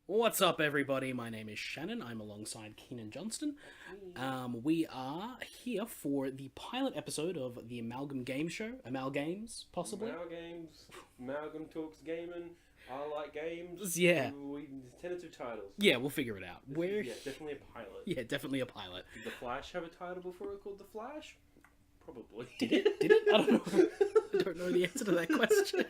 What's up, everybody? My name is Shannon. I'm alongside Keenan Johnston. We are here for the pilot episode of the Amalgam Game Show. Amalgames, possibly? Games, Amalgam Talks Gaming, I Like Games. Yeah. Tentative titles. Yeah, we'll figure it out. Yeah, definitely a pilot. Yeah, definitely a pilot. Did The Flash have a title before it called The Flash? Probably. Did it? Did it? I don't know. I don't know the answer to that question.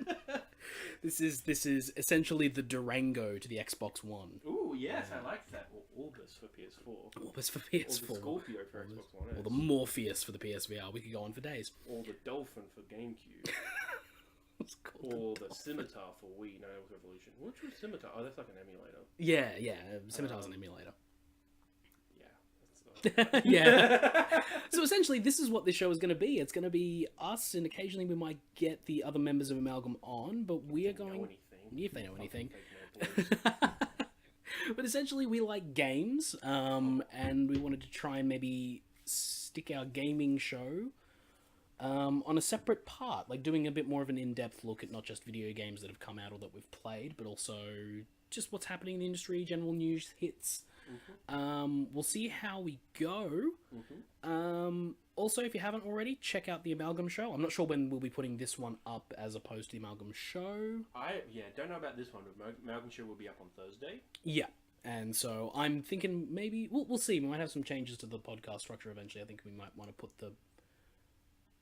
This is essentially the Durango to the Xbox One. Ooh, yes, I like that. Or Orbis for PS4. Orbis for Or PS4. the Scorpio for Xbox One S. Or the Morpheus for the PSVR. We could go on for days. Or the Dolphin for GameCube. What's it called? Or the Scimitar for Wii. No, it was Revolution. Which was Scimitar? Oh, that's like an emulator. Yeah. Scimitar's an emulator. Yeah. Yeah. So essentially, this is what this show is going to be. It's going to be us, and occasionally we might get the other members of Amalgam on, but we are going... If they know anything. But essentially, we like games, and we wanted to try and maybe stick our gaming show on a separate part, like doing a bit more of an in-depth look at not just video games that have come out or that we've played, but also just what's happening in the industry, general news hits. We'll see how we go. Also, if you haven't already, check out the Amalgam Show. I'm not sure when we'll be putting this one up as opposed to the Amalgam Show. Don't know about this one, but Amalgam Show will be up on Thursday. Yeah, and so I'm thinking maybe we'll see. We might have some changes to the podcast structure eventually. I think we might want to put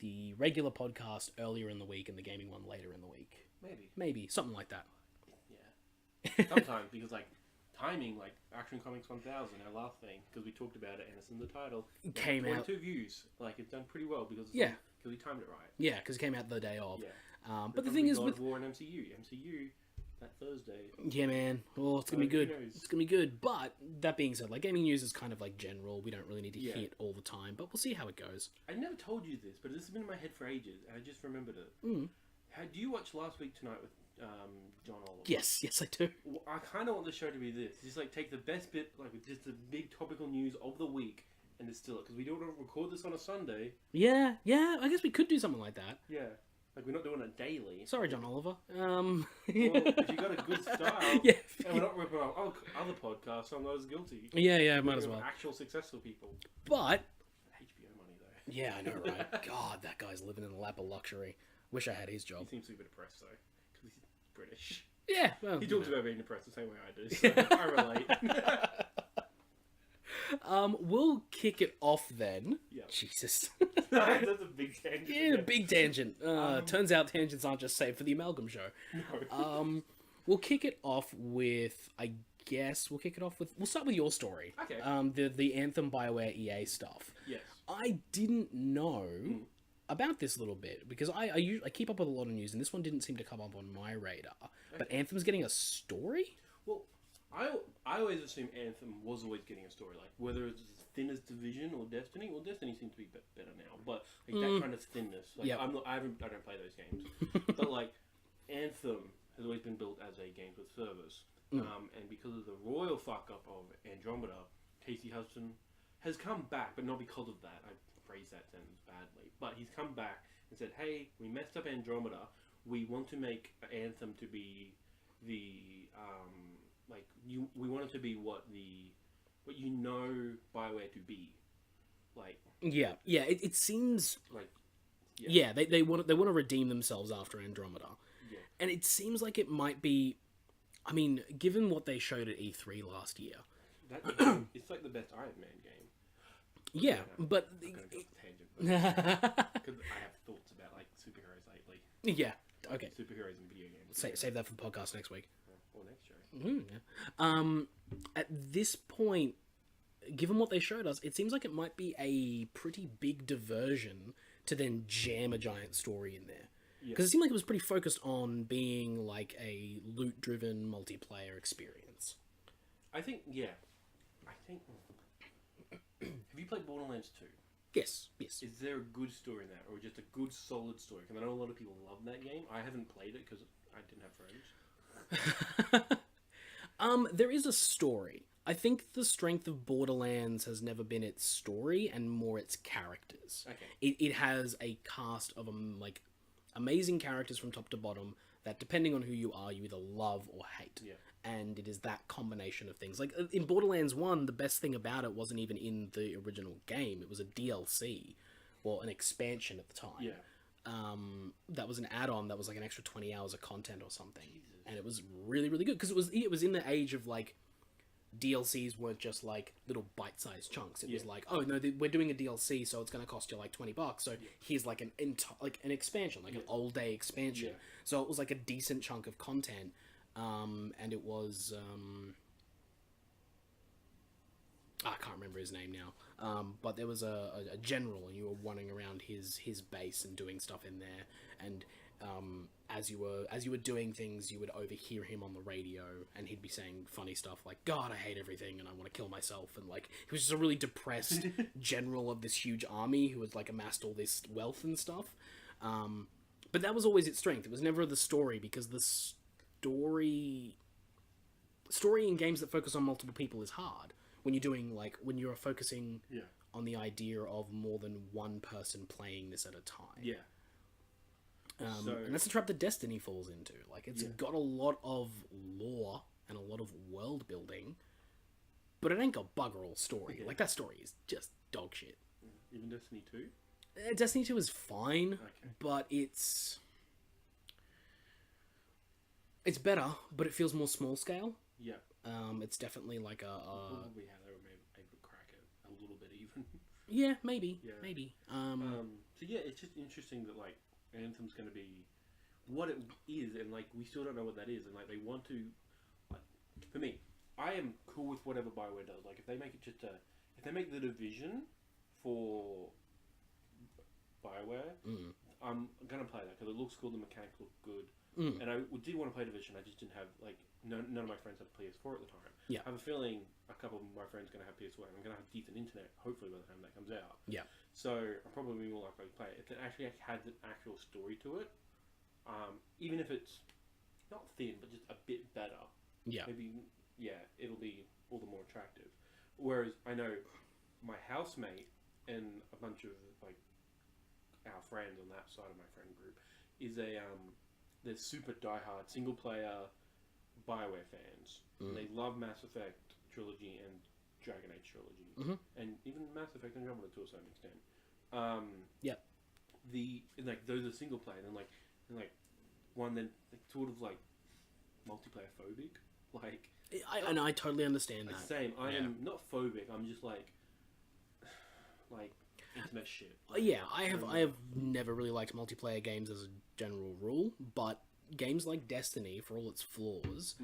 the regular podcast earlier in the week and the gaming one later in the week. Maybe something like that. Yeah, sometimes because timing, like Action Comics 1000, our last thing, because we talked about it and it's in the title, came out 22 views. Like, it's done pretty well because we timed it right. Yeah, because it came out the day of. Yeah. But the thing is with War and MCU that Thursday. Yeah, man. Oh, it's gonna be good. It's gonna be good. But that being said, like, gaming news is kind of like general. We don't really need to hit all the time, but we'll see how it goes. I never told you this, but this has been in my head for ages, and I just remembered it. Do you watch Last Week Tonight with John Oliver? Yes, I do. Well, I kind of want the show to be this. Just take the best bit, with just the big topical news of the week and distill it. Because we don't record this on a Sunday. Yeah. I guess we could do something like that. Yeah. We're not doing it daily. Sorry, John Oliver. Well, but you got a good style. Yeah. And we're not ripping off other podcasts, so I'm not as guilty. Yeah, might as well. Actual successful people. But HBO money, though. Yeah, I know, right? God, that guy's living in a lap of luxury. Wish I had his job. He seems to be a bit depressed, though. Because he's British. Yeah, well... He talks about being depressed the same way I do, so I relate. We'll kick it off then. Yeah. Jesus. That's a big tangent. Yeah, big tangent. Turns out tangents aren't just safe for the Amalgam Show. No. We'll kick it off with... We'll start with your story. Okay. The Anthem Bioware EA stuff. Yes. I didn't know... about this a little bit, because I keep up with a lot of news, and this one didn't seem to come up on my radar. Okay. But Anthem's getting a story? Well, I always assume Anthem was always getting a story, whether it's as thin as Division or Destiny. Well, Destiny seems to be better now, but that kind of thinness. I don't play those games, but Anthem has always been built as a games with service, and because of the royal fuck up of Andromeda, Casey Hudson has come back, but not because of that. I phrase that sentence badly, but he's come back and said, "Hey, we messed up Andromeda. We want to make Anthem to be the we want it to be what you know Bioware to be." It seems they want to redeem themselves after Andromeda, and it seems like it might be. I mean, given what they showed at E3 last year, it's like the best Iron Man game. Yeah, but I'm gonna go tangent because I have thoughts about superheroes lately. Yeah, okay. Superheroes in video games. Save that for the podcast next week. Or next show. At this point, given what they showed us, it seems like it might be a pretty big diversion to then jam a giant story in there. Because it seemed like it was pretty focused on being like a loot-driven multiplayer experience. I think. Have you played Borderlands 2? Yes. Is there a good story in that, or just a good, solid story? Because I know a lot of people love that game. I haven't played it because I didn't have friends. There is a story. I think the strength of Borderlands has never been its story and more its characters. Okay. It has a cast of amazing characters from top to bottom that depending on who you are, you either love or hate. Yeah. And it is that combination of things. Like, in Borderlands 1, the best thing about it wasn't even in the original game. It was a DLC, or an expansion at the time. Yeah. That was an add-on that was like an extra 20 hours of content or something. Jesus. And it was really, really good, because it was in the age of, like, DLCs weren't just like little bite-sized chunks. It was like, oh no, we're doing a DLC, so it's going to cost you like $20. So here's like an expansion, like an all-day expansion. Yeah. So it was like a decent chunk of content, and it was I can't remember his name now. But there was a general, and you were running around his base and doing stuff in there, and as you were doing things, you would overhear him on the radio, and he'd be saying funny stuff like, "God, I hate everything, and I want to kill myself," and like he was just a really depressed general of this huge army who had like amassed all this wealth and stuff. But that was always its strength. It was never the story, because the story in games that focus on multiple people is hard when you're focusing on the idea of more than one person playing this at a time. Yeah. And that's the trap that Destiny falls into. Like, it's got a lot of lore and a lot of world building, but it ain't got bugger all story. Like, that story is just dog shit. Even Destiny 2? Destiny 2 is fine, but it's better, but it feels more small scale. Yeah. It's definitely like probably how they were able to crack it a little bit even. Yeah, maybe. So yeah, it's just interesting that like Anthem's going to be what it is, and like we still don't know what that is, and like they want to. Like, for me, I am cool with whatever Bioware does. Like if they make it if they make the Division for Bioware, I'm gonna play that because it looks cool. The mechanics look good, and I did want to play Division. I just didn't have like none of my friends had PS4 at the time. Yeah, I have a feeling a couple of my friends are gonna have PS4. And I'm gonna have decent internet, hopefully by the time that comes out. Yeah. So I'm probably more likely to play it if it actually has an actual story to it. Even if it's not thin, but just a bit better. Yeah. Maybe it'll be all the more attractive. Whereas I know my housemate and a bunch of like our friends on that side of my friend group is they're super diehard single player Bioware fans. And they love Mass Effect trilogy and Dragon Age trilogy, and even Mass Effect Andromeda to a certain extent. Those are single player, and one then sort of like multiplayer phobic. Like I totally understand that. Same. I am not phobic. I'm just like internet shit. I have never really liked multiplayer games as a general rule, but games like Destiny, for all its flaws,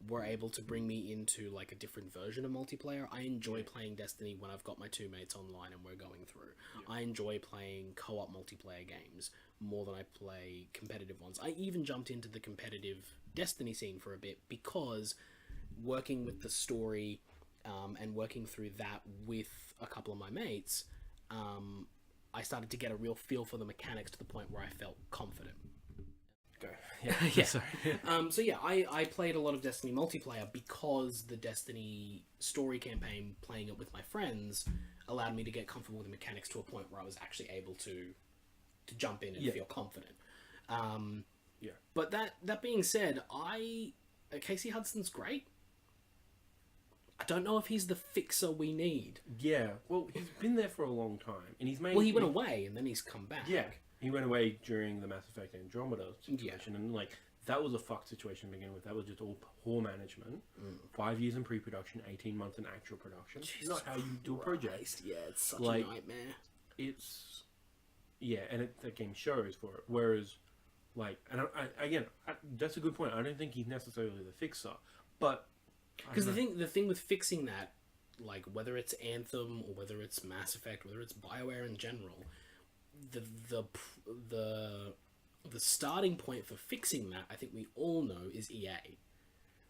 were able to bring me into like a different version of multiplayer. I enjoy playing Destiny when I've got my two mates online and we're going through. I enjoy playing co-op multiplayer games more than I play competitive ones. I even jumped into the competitive Destiny scene for a bit because working with the story and working through that with a couple of my mates, I started to get a real feel for the mechanics to the point where I felt confident. Go. Sorry. I played a lot of Destiny multiplayer because the Destiny story campaign, playing it with my friends, allowed me to get comfortable with the mechanics to a point where I was actually able to jump in and feel confident. But that being said, Casey Hudson's great. I don't know if he's the fixer we need. Yeah, well, he's been there for a long time, and he's made. Well, he went away and then he's come back. Yeah. He went away during the Mass Effect Andromeda situation, and that was a fucked situation to begin with. That was just all poor management. 5 years in pre-production, 18 months in actual production. It's not how you do a project. Yeah, it's such a nightmare. It's and that game shows for it. Whereas, that's a good point. I don't think he's necessarily the fixer, but because the thing with fixing that, like whether it's Anthem or whether it's Mass Effect, whether it's Bioware in general. The starting point for fixing that, I think we all know, is EA.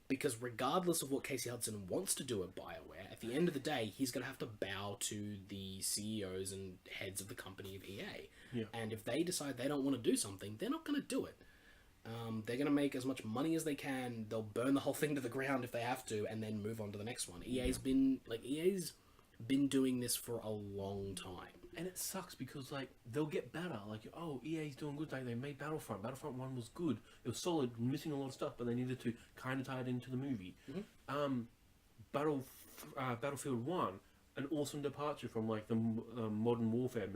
Because regardless of what Casey Hudson wants to do at Bioware, at the end of the day, he's going to have to bow to the CEOs and heads of the company of EA. Yeah. And if they decide they don't want to do something, they're not going to do it. They're going to make as much money as they can. They'll burn the whole thing to the ground if they have to, and then move on to the next one. EA's been doing this for a long time. And it sucks because like they'll get better. Like, oh, EA's doing good. Like they made Battlefront. Battlefront 1 was good. It was solid, missing a lot of stuff, but they needed to kind of tie it into the movie. Battlefield 1, an awesome departure from like the modern warfare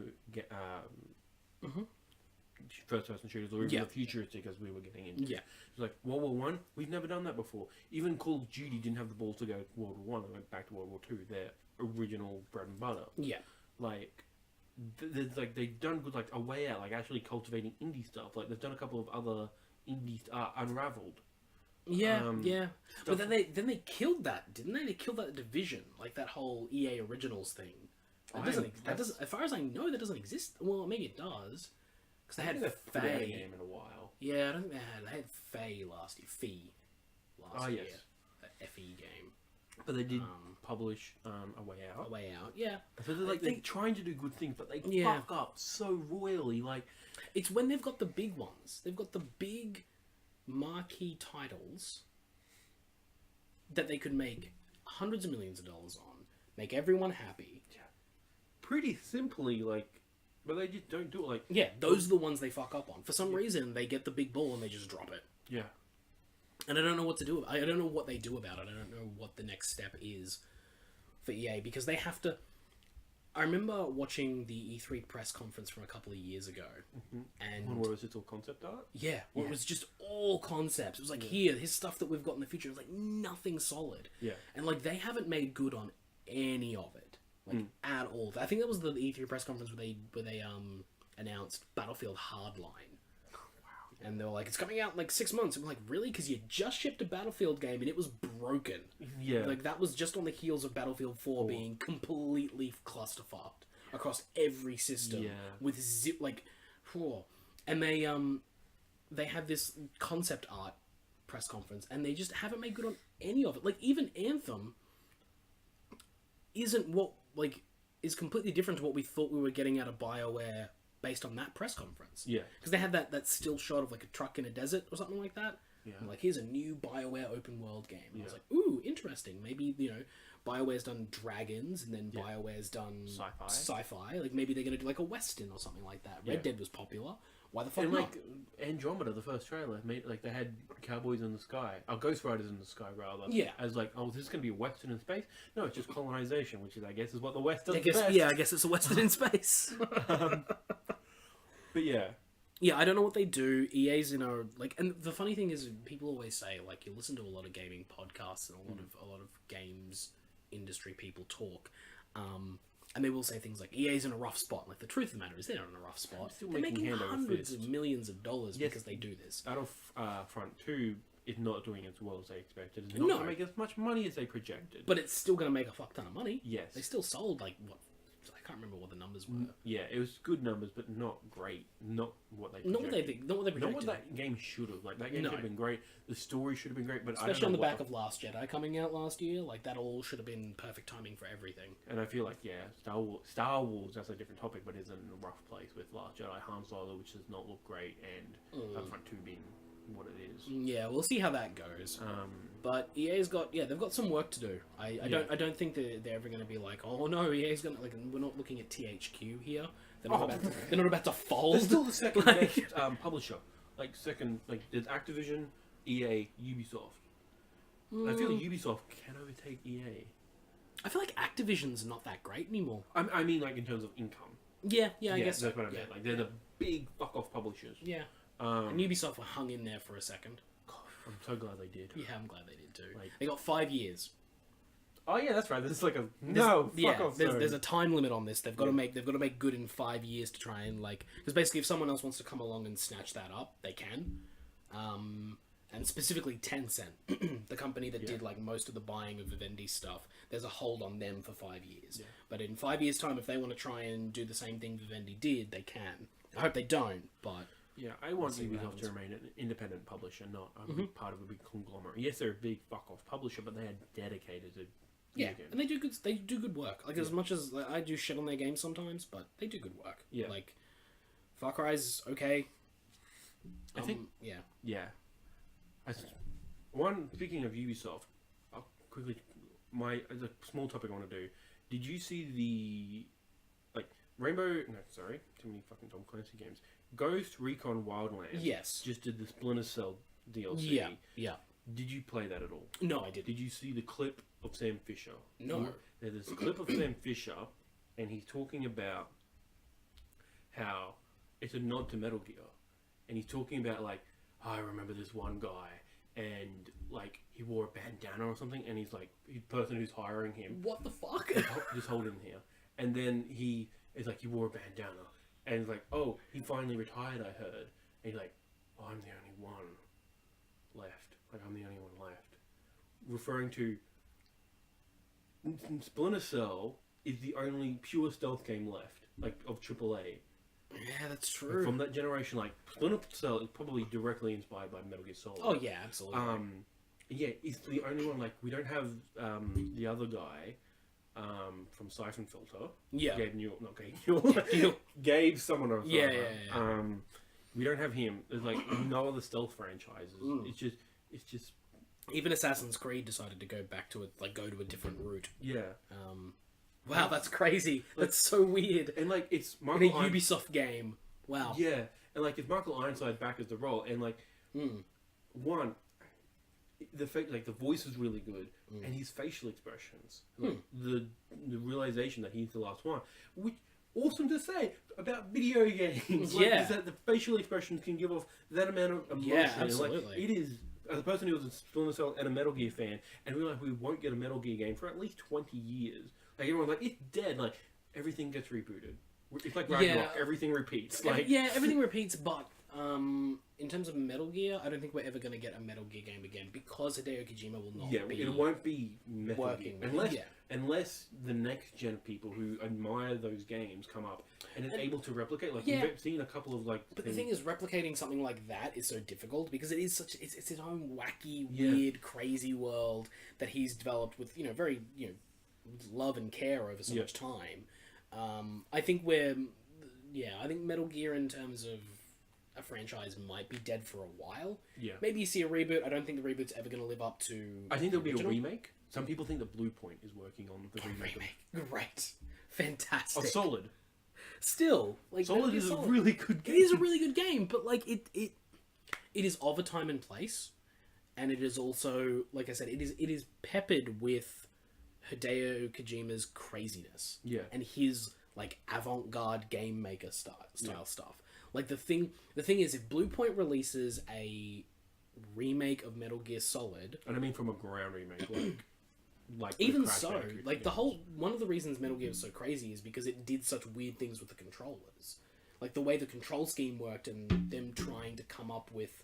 first-person shooters, or even the futuristic as we were getting into. Yeah. It's like World War One. We've never done that before. Even Call of Duty didn't have the balls to go to World War One. They went back to World War Two. Their original bread and butter. Yeah. Like, they've done good, like a way out, like actually cultivating indie stuff. Like they've done a couple of other indie Unraveled. Yeah, yeah. But then they killed that, didn't they? They killed that division, like that whole EA Originals thing. That doesn't. As far as I know, that doesn't exist. Well, maybe it does, because they had Faye game in a while. Yeah, I don't think they had Faye last year. Fee last year. That FE game. But they did publish A Way Out. A Way Out, yeah. So they're trying to do good things, but they fuck up so royally. Like, it's when they've got the big ones. They've got the big marquee titles that they could make hundreds of millions of dollars on, make everyone happy. Yeah. Pretty simply, like, but they just don't do it. Like, yeah, those are the ones they fuck up on. For some reason, they get the big ball and they just drop it. Yeah. And I don't know what to do. I don't know what they do about it. I don't know what the next step is for EA, because they have to. I remember watching the E3 press conference from a couple of years ago, and where was it all concept art? Yeah, where it was just all concepts. It was like, here's stuff that we've got in the future. It was like nothing solid. Yeah, and like they haven't made good on any of it, like at all. I think that was the E3 press conference where they announced Battlefield Hardline. And they were like, it's coming out in like 6 months. I'm like, really? Because you just shipped a Battlefield game and it was broken. Yeah. Like, that was just on the heels of Battlefield 4 being completely clusterfucked across every system. Yeah. With and they had this concept art press conference and they just haven't made good on any of it. Like, even Anthem isn't is completely different to what we thought we were getting out of BioWare based on that press conference. Yeah. Because they had that still shot of like a truck in a desert or something like that. Yeah. And like, here's a new BioWare open world game. And I was like, ooh, interesting. Maybe, BioWare's done Dragons and then BioWare's done sci-fi. Like, maybe they're going to do like a Western or something like that. Red Dead was popular. Why the fuck not? Like, Andromeda, the first trailer, they had cowboys in the sky. Ghost Riders in the sky, rather. Yeah. As like, oh, this is going to be a Western in space? No, it's just colonization, which is, I guess, is what the West does best. Yeah, I guess it's a Western in space. But yeah. Yeah, I don't know what they do. EA's and the funny thing is, people always say, like, you listen to a lot of gaming podcasts and a lot of games industry people talk, and they will say things like, EA's in a rough spot. Like, the truth of the matter is, they're not in a rough spot. They're making hundreds of millions of dollars because they do this. Battlefront 2 is not doing as well as they expected. It's not going to make as much money as they projected. But it's still going to make a fuck ton of money. Yes. They still sold, like, what? I can't remember what the numbers were. Yeah, it was good numbers, but not great. Not what they projected. Not what they projected. Not what that game should have. Like, that game should have been great. The story should have been great, but especially I don't know on the back of Last Jedi coming out last year, like, that all should have been perfect timing for everything. And I feel like, Star Wars, that's a different topic, but is in a rough place with Last Jedi, Han Solo, which does not look great, and Battlefront 2 being what it is. Yeah, we'll see how that goes. But EA's they've got some work to do. I don't think they're ever going to be like, oh no, EA's going to, like, we're not looking at THQ here. They're not about to fold. They're still the second best publisher. There's Activision, EA, Ubisoft. I feel like Ubisoft can overtake EA. I feel like Activision's not that great anymore. I mean, like, in terms of income. Yeah, I guess that's what I meant. Like, they're the big fuck-off publishers. Yeah. And Ubisoft were hung in there for a second. God, I'm so glad they did. Yeah, I'm glad they did too. Like, they got 5 years. Oh yeah, that's right. There's like a fuck off. There's a time limit on this. They've got to make good in 5 years to try and, like, because basically if someone else wants to come along and snatch that up, they can. And specifically Tencent, the company that did like most of the buying of Vivendi stuff, there's a hold on them for 5 years. Yeah. But in 5 years' time, if they want to try and do the same thing Vivendi did, they can. I hope they don't, but yeah, I want Ubisoft to remain an independent publisher, not a big part of a big conglomerate. Yes, they're a big fuck off publisher, but they are dedicated to games. And they do good. They do good work. Like, as much as I do shit on their games sometimes, but they do good work. Yeah, like Far Cry's okay. I think. Yeah. Speaking of Ubisoft, I'll quickly, the small topic I want to do. Did you see too many fucking Tom Clancy games. Ghost Recon Wildlands. Yes. Just did the Splinter Cell DLC. Yeah, yeah. Did you play that at all? No, I didn't. Did you see the clip of Sam Fisher? No. There's this clip of Sam Fisher, and he's talking about how it's a nod to Metal Gear. And he's talking about, like, I remember this one guy, and, like, he wore a bandana or something, and he's like, the person who's hiring him. What the fuck? Just hold him here. And then he wore a bandana. And he's like, oh, he finally retired, I heard. And he's like, oh, I'm the only one left. Like, I'm the only one left. Referring to Splinter Cell is the only pure stealth game left, like, of AAA. Yeah, that's true. From that generation, like, Splinter Cell is probably directly inspired by Metal Gear Solid. Oh, yeah, absolutely. Yeah, it's the only one, like, we don't have the other guy from Siphon Filter. Yeah. Gabe Newell, not Gabe Newell. Gabe someone or other. Yeah. We don't have him. There's, like, no other stealth franchises. It's just... Even Assassin's Creed decided to go back to it, like, go to a different route. Yeah. Wow, that's crazy. That's so weird. And, like, it's in a Ubisoft game. Wow. Yeah. And, like, it's Michael Ironside back as the role. And, like, one, the voice is really good. And his facial expressions. Like, the realization that he's the last one. Which, awesome to say about video games. Like, is that the facial expressions can give off that amount of emotion. Yeah, absolutely. Like, it is... As a person who was a Splinter Cell and a Metal Gear fan, and we're like, we won't get a Metal Gear game for at least 20 years. Like, everyone's like, it's dead. Like, everything gets rebooted. It's like Ragnarok. Everything repeats. Like, everything repeats, but in terms of Metal Gear, I don't think we're ever going to get a Metal Gear game again because Hideo Kojima will not be... it won't be Metal working Gear. Unless the next gen people who admire those games come up and are able to replicate. Like, we've seen a couple of, like... But the thing is, replicating something like that is so difficult because it is such... It's its own wacky, weird, crazy world that he's developed with, very, love and care over so much time. I think I think Metal Gear in terms of a franchise might be dead for a while. Yeah. Maybe you see a reboot. I don't think the reboot's ever going to live up to... I think there'll be a remake. Some people think that Blue Point is working on the remake. Great. Fantastic. Of Solid. Still, like, Solid is a really good game. It is a really good game, but, like, it is of a time and place, and it is also, like I said, it is peppered with Hideo Kojima's craziness. Yeah. And his, like, avant-garde game maker style stuff. Like, the thing is, if Blue Point releases a remake of Metal Gear Solid... And I mean from a ground remake, like even so, like, one of the reasons Metal Gear was so crazy is because it did such weird things with the controllers. Like, the way the control scheme worked and them trying to come up with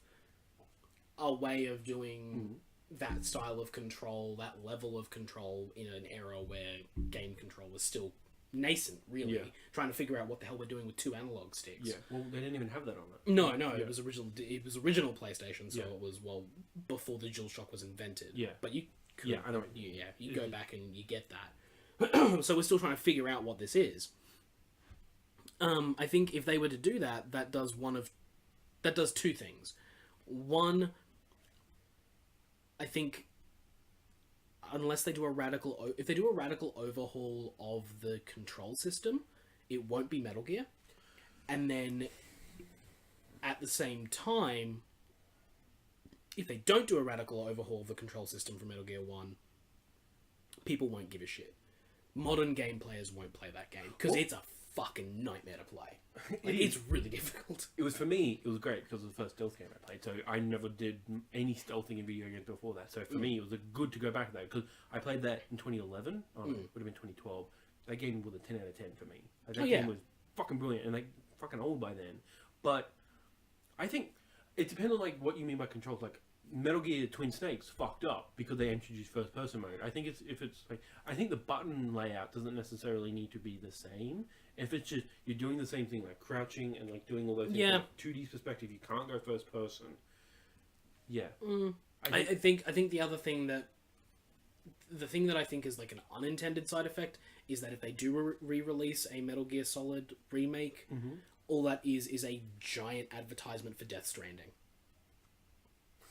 a way of doing that style of control, that level of control in an era where game control was still nascent, really. Yeah. Trying to figure out what the hell we're doing with 2 analog sticks. Yeah, well, they didn't even have that on it. No, it was original PlayStation, so it was, before the DualShock was invented. Yeah. But you could, I know. You go back and you get that. So we're still trying to figure out what this is. I think if they were to do that, that does two things. One, I think unless they do if they do a radical overhaul of the control system, it won't be Metal Gear. And then at the same time, if they don't do a radical overhaul of the control system from Metal Gear 1, people won't give a shit. Modern game players won't play that game because it's a fucking nightmare to play. Like, it's really difficult. It was, for me, it was great because it was the first stealth game I played, so I never did any stealthing in video games before that. So for me, it was good to go back to that because I played that in 2011. Oh, it would have been 2012. That game was a 10 out of 10 for me. Like, that game was fucking brilliant and, like, fucking old by then. But I think it depends on, like, what you mean by controls. Like, Metal Gear Twin Snakes fucked up because they introduced first person mode. I think I think the button layout doesn't necessarily need to be the same. If it's just you're doing the same thing, like crouching and like doing all those things, like 2D perspective, you can't go first person. Yeah. I think the other thing that I think is like an unintended side effect is that if they do re-release a Metal Gear Solid remake, all that is a giant advertisement for Death Stranding.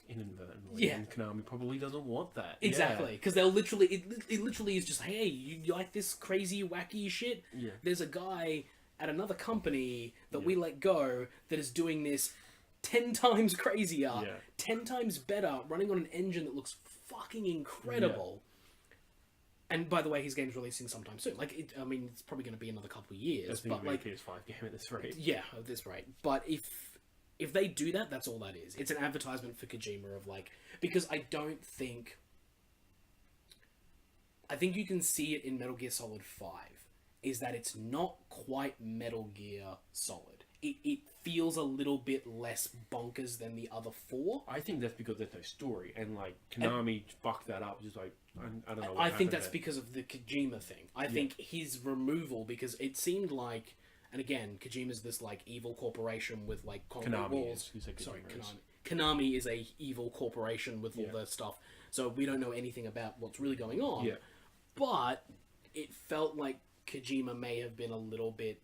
Inadvertently. And Konami probably doesn't want that. Exactly, because they'll literally... It literally is just, hey, you like this crazy, wacky shit? Yeah. There's a guy at another company that we let go that is doing this 10 times crazier, 10 times better, running on an engine that looks fucking incredible. And by the way, his game's releasing sometime soon. Like, it's probably going to be another couple of years. It's but like, PS5 game at this rate. Yeah, at this rate. But if they do that, that's all that is. It's an advertisement for Kojima of like, because I think you can see it in Metal Gear Solid 5, is that it's not quite Metal Gear Solid. It feels a little bit less bonkers than the other 4. I think that's because there's no story, and like Konami fucked that up. Just like I don't know. What I think that's there. because of the Kojima thing. I think his removal, because it seemed like, and again, Kojima's this like evil corporation with like concrete walls. Sorry, Konami is a evil corporation with all the stuff. So we don't know anything about what's really going on. Yeah. But it felt like Kojima may have been a little bit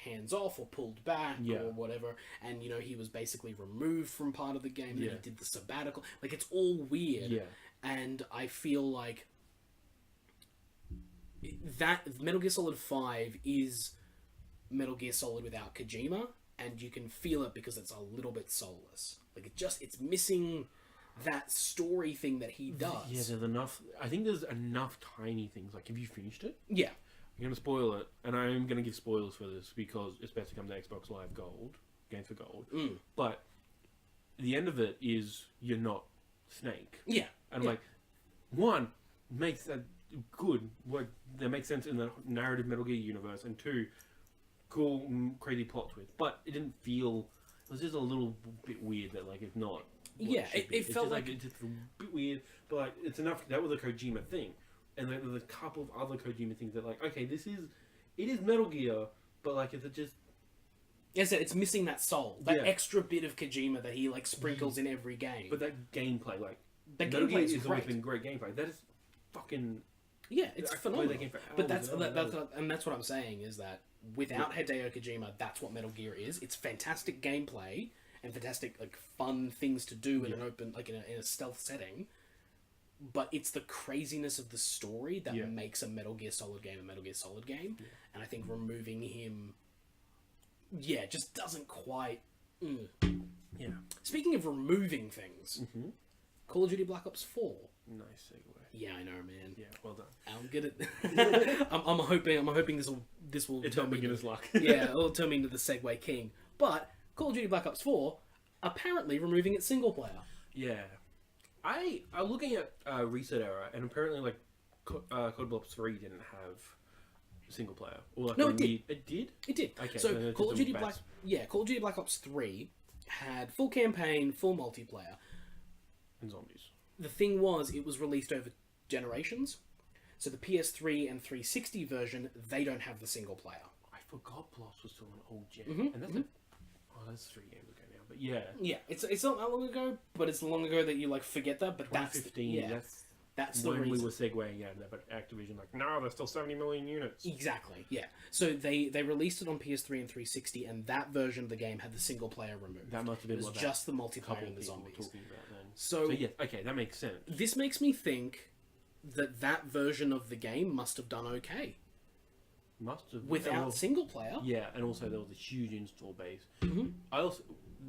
hands off or pulled back or whatever, and he was basically removed from part of the game, and he did the sabbatical. Like, it's all weird, and I feel like that Metal Gear Solid 5 is Metal Gear Solid without Kojima, and you can feel it because it's a little bit soulless. Like, it's missing that story thing that he does. Yeah, there's enough. I think there's enough tiny things. Like, have you finished it? Yeah. I'm going to spoil it, and I'm going to give spoilers for this because it's about to come to Xbox Live Gold, Games for Gold. But the end of it is you're not Snake. Yeah. And like, one, makes that good, like, that makes sense in the narrative Metal Gear universe, and two, cool, crazy plot twist. But it didn't feel, it was just a little bit weird that, like, it's not. It felt like it's just a bit weird, but like, it's enough. That was a Kojima thing. And like, there's a couple of other Kojima things that, like, okay, it is Metal Gear, but like, is it just? Yes, it's missing that soul, that extra bit of Kojima that he like sprinkles in every game. But that gameplay, like, Metal Gear has always been great gameplay. That is fucking. Yeah, it's phenomenal. But that's what I'm saying is that without Hideo Kojima, that's what Metal Gear is. It's fantastic gameplay and fantastic like fun things to do in an open, like in a stealth setting. But it's the craziness of the story that makes a Metal Gear Solid game a Metal Gear Solid game. Yeah. And I think removing him, just doesn't quite... Yeah. Speaking of removing things, Call of Duty Black Ops 4. Nice segue. Yeah, I know, man. Yeah, well done. I'm good at... I'm hoping this will it's not beginner's luck. It'll turn me into the segue king. But Call of Duty Black Ops 4 apparently removing its single player. Yeah. I'm looking at Reset Era, and apparently, like, Code Blocks 3 didn't have single player. Or like, no, it did. It did? It did. Okay, so Call of Duty Black Ops 3 had full campaign, full multiplayer. And zombies. The thing was, it was released over generations. So the PS3 and 360 version, they don't have the single player. I forgot Blast was still an old gen. And that's that's 3 games ago now. But yeah, it's not that long ago, but it's long ago that you like forget that. But 2015, that's the when reason. we were segueing out of that. But Activision, like, no, there's still 70 million units. Exactly. Yeah. So they released it on PS3 and 360, and that version of the game had the single player removed. That must have been it was just the multiplayer and the zombies. Talking about then. So yeah, okay, that makes sense. This makes me think that version of the game must have done okay. Must have without single player. Yeah, and also there was a huge install base.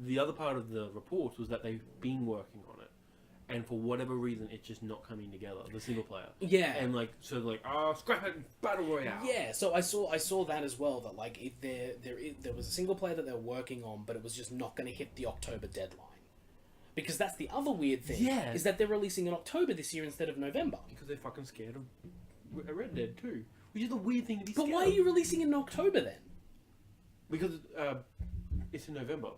The other part of the report was that they've been working on it, and for whatever reason, it's just not coming together. The single player. Yeah. And like, so like, scrap it, Battle Royale. Yeah. So I saw that as well. That like, there was a single player that they're working on, but it was just not going to hit the October deadline. Because that's the other weird thing. Yeah. Is that they're releasing in October this year instead of November. Because they're fucking scared of Red Dead too. Which is the weird thing to be scared But why are you releasing in October then? Because it's in November.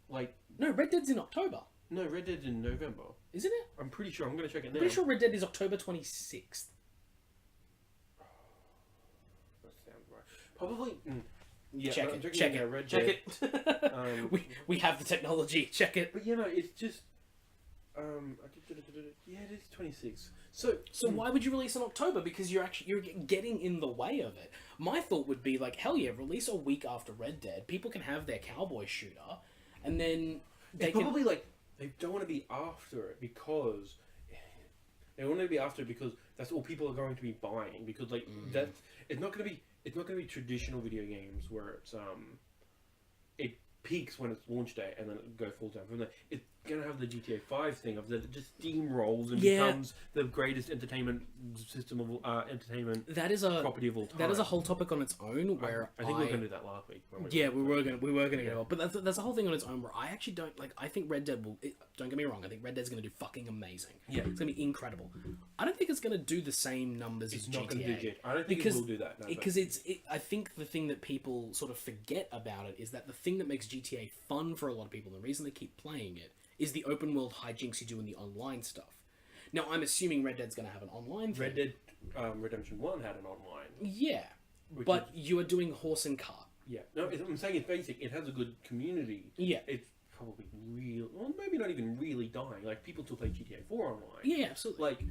Like, no, Red Dead's in October. No, Red Dead's in November. Isn't it? I'm pretty sure. I'm going to check it now. I'm pretty sure Red Dead is October 26th. That sounds right. Probably... Yeah, check it. Red Dead. Check it. We have the technology. Check it. But it's just yeah, it is 26. So why would you release in October? Because you're getting in the way of it. My thought would be like, hell yeah, release a week after Red Dead. People can have their cowboy shooter, and then they probably like they don't want to be after it because They want to be after it because that's all people are going to be buying. Because like that's it's not going to be traditional video games where it peaks when it's launch day and then it goes full time from there. It's going to have the GTA 5 thing of that it just steamrolls and becomes the greatest entertainment system of entertainment property of all time. That is a whole topic on its own. Where I think we were going to do that last week. We were going to get it, but that's a whole thing on its own. Where I actually don't like. I think Red Dead will. Don't get me wrong. I think Red Dead's going to do fucking amazing. Yeah, it's going to be incredible. I don't think it's going to do the same numbers as GTA. Not going to do GTA. I don't think it will do that. No, because I think the thing that people sort of forget about it is that the thing that makes GTA fun for a lot of people, and the reason they keep playing it, is the open world hijinks you do in the online stuff. Now, I'm assuming Red Dead's going to have an online thing. Red Dead Redemption 1 had an online. Yeah, but you are doing horse and cart. Yeah. No, I'm saying it's basic. It has a good community. Yeah. It's probably real, well, maybe not even really dying. Like, people still play GTA 4 online. Yeah, absolutely. Like,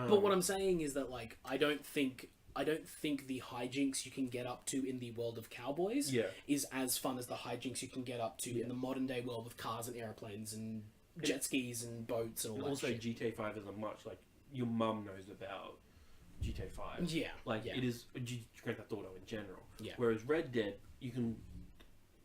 but what I'm saying is that, like, I don't think the hijinks you can get up to in the world of cowboys is as fun as the hijinks you can get up to in the modern day world with cars and airplanes and jet skis and boats and all that also, shit. GTA 5 isn't much, like, your mum knows about GTA 5. Yeah. Like, it is Grand Theft Auto in general. Yeah. Whereas Red Dead, you can...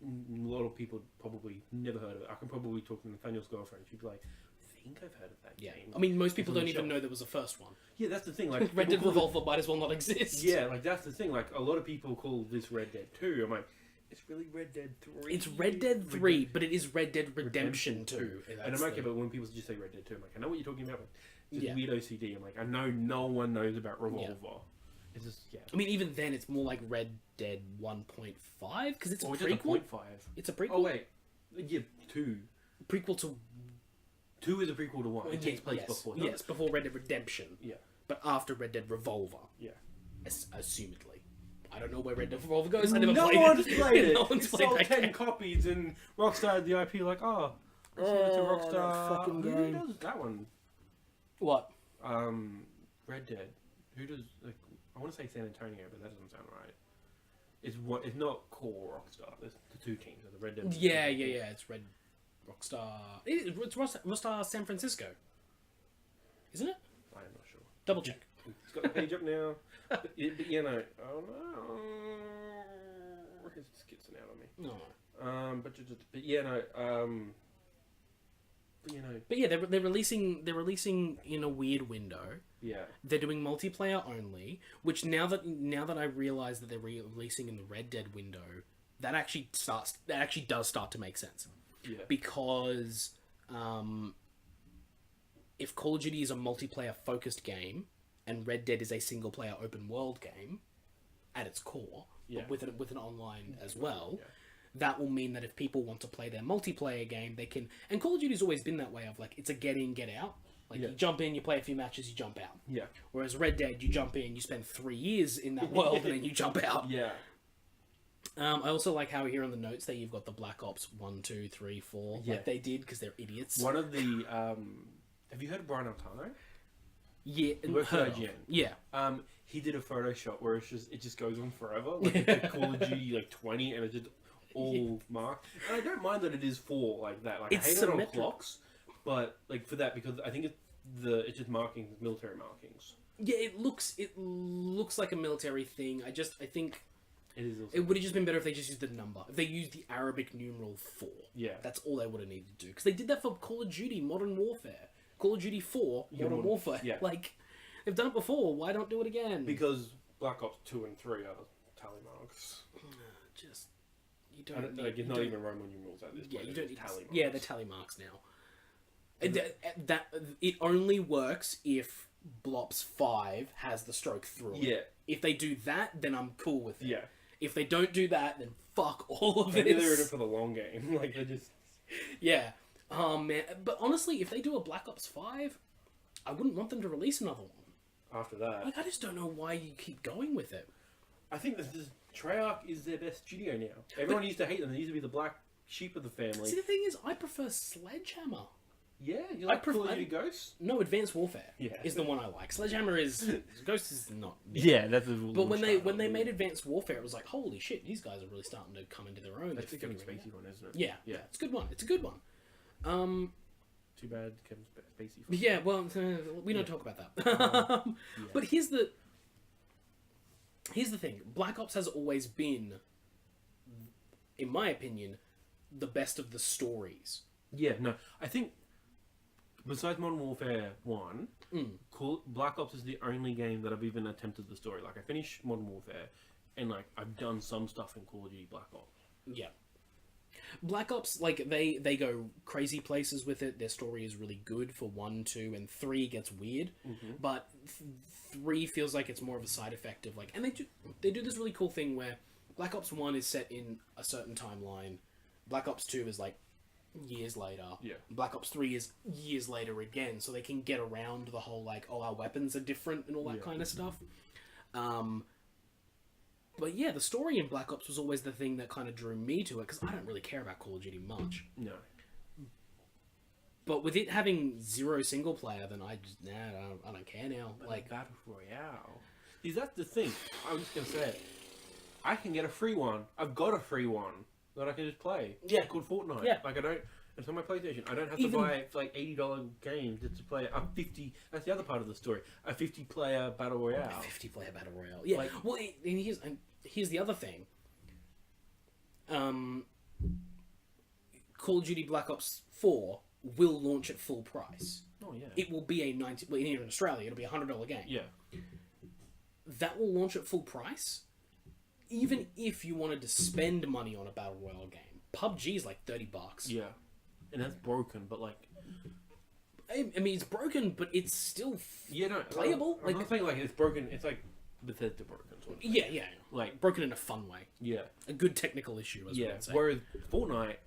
A lot of people probably never heard of it. I can probably talk to Nathaniel's girlfriend. She'd be like, I think I've heard of that game. I mean, most people don't even know there was a first one. Yeah, that's the thing. Like, Red Dead Revolver might as well not exist. Yeah, like, that's the thing. Like, a lot of people call this Red Dead 2. I'm like, it's really Red Dead 3. It's Red Dead 3, but it is Red Dead Redemption 2. And I'm okay, but when people just say Red Dead 2, I'm like, I know what you're talking about. But just weird OCD. I'm like, I know no one knows about Revolver. It's just, I mean, even then, it's more like Red Dead 1.5, because it's a prequel. 1.5. It's a prequel. Oh, wait. Yeah, 2. Prequel to... 2 is a prequel to 1. It takes place before. Yes, before Red Dead Redemption. Yeah. But after Red Dead Revolver. Yeah. Assumedly. I don't know where Red Dead Revolver goes. I never played it. No one's played it. No one's played sold that 10 game. copies and Rockstar had the IP like, oh, let's give it to Rockstar. that fucking Who game. does that one? What? Red Dead. Who does... Like, I want to say San Antonio, but that doesn't sound right. It's not core Rockstar. There's the two teams. The Red Dead. Yeah. It's Red Rockstar. It's Rockstar San Francisco, isn't it? I'm not sure. Double check. It's got the page up now. But you know, oh no, it's skitzing out on me. No. But yeah, no. But you know. But yeah, they're releasing in a weird window. Yeah. They're doing multiplayer only, which now that I realise that they're releasing in the Red Dead window, that actually does start to make sense. Yeah. Because if Call of Duty is a multiplayer focused game and Red Dead is a single player open world game at its core, but with an online as well, that will mean that if people want to play their multiplayer game, they can. And Call of Duty's always been that way of like it's a get in, get out. Like you jump in, you play a few matches, you jump out. Yeah. Whereas Red Dead, you jump in, you spend 3 years in that world, and then you jump out. Yeah. I also like how here on the notes that you've got the Black Ops 1, 2, 3, 4, like they did because they're idiots. One of the have you heard of Brian Altano? Yeah, heard of. Yeah. He did a Photoshop where it just goes on forever. Like it's like Call of Duty like 20, and it's just all marked. And I don't mind that it is 4 like that. Like It's I hate symmetric. it on clocks, but like for that because I think it's just markings, military markings. Yeah, it looks like a military thing. I think It is. Also it would have just been better if they just used the number. If they used the Arabic numeral 4. Yeah. That's all they would have needed to do. Because they did that for Call of Duty Modern Warfare. Call of Duty 4 Modern Warfare. Yeah. Like, they've done it before. Why don't do it again? Because Black Ops 2 and 3 are tally marks. Just... You don't need... Like, it's not even Roman numerals at this point. Yeah, you don't need... Tally marks. Yeah, they're tally marks now. It only works if Blops 5 has the stroke through it. Yeah. If they do that, then I'm cool with it. Yeah. If they don't do that, then fuck all of Maybe this. they're in it for the long game. Like, they're just... Yeah. Oh, man. But honestly, if they do a Black Ops 5, I wouldn't want them to release another one. After that. Like, I just don't know why you keep going with it. I think that Treyarch is their best studio now. Everyone used to hate them. They used to be the black sheep of the family. See, the thing is, I prefer Sledgehammer. Yeah? You like Call of Duty Ghosts? No, Advanced Warfare is the one I like. Sledgehammer is... Ghost is not... Yeah, that's a But when they made Advanced Warfare, it was like, holy shit, these guys are really starting to come into their own. That's the spacey one, isn't it? Yeah, it's a good one. It's a good one. Too bad Kevin Spacey. Yeah, well, we don't talk about that. Yeah. But here's the thing. Black Ops has always been, in my opinion, the best of the stories. Yeah, no, I think besides Modern Warfare 1, Black Ops is the only game that I've even attempted the story. Like, I finished Modern Warfare, and, like, I've done some stuff in Call of Duty Black Ops. Yeah. Black Ops, like, they go crazy places with it. Their story is really good for 1, 2, and 3 gets weird. But 3 feels like it's more of a side effect of, like... And they do this really cool thing where Black Ops 1 is set in a certain timeline. Black Ops 2 is, like, years later. Yeah. Black Ops 3 is years later again, so they can get around the whole, like, oh, our weapons are different and all that kind of stuff. But yeah, the story in Black Ops was always the thing that kind of drew me to it, because I don't really care about Call of Duty much. No. But with it having 0 single player, then I just, I don't care now. But like, Battle Royale. See, that's the thing. I'm just going to say it. I can get a free one. I've got a free one that I can just play. Yeah. It's called Fortnite. Yeah. Like, I don't... It's on my PlayStation. I don't have to buy it for like $80 games just to play a 50. That's the other part of the story. A 50-player battle royale. 50-player battle royale. Yeah. Like, well, and here's the other thing. Call of Duty Black Ops 4 will launch at full price. Oh yeah. It will be a here in Australia, it'll be $100 game. Yeah. That will launch at full price. Even if you wanted to spend money on a battle royale game, PUBG is like $30. Yeah. And that's broken, but like... I mean, it's broken, but it's still playable. I'm not saying like it's broken, it's like Bethesda broken. Sort of thing. Yeah. Like, broken in a fun way. yeah. A good technical issue, as one say. Whereas Fortnite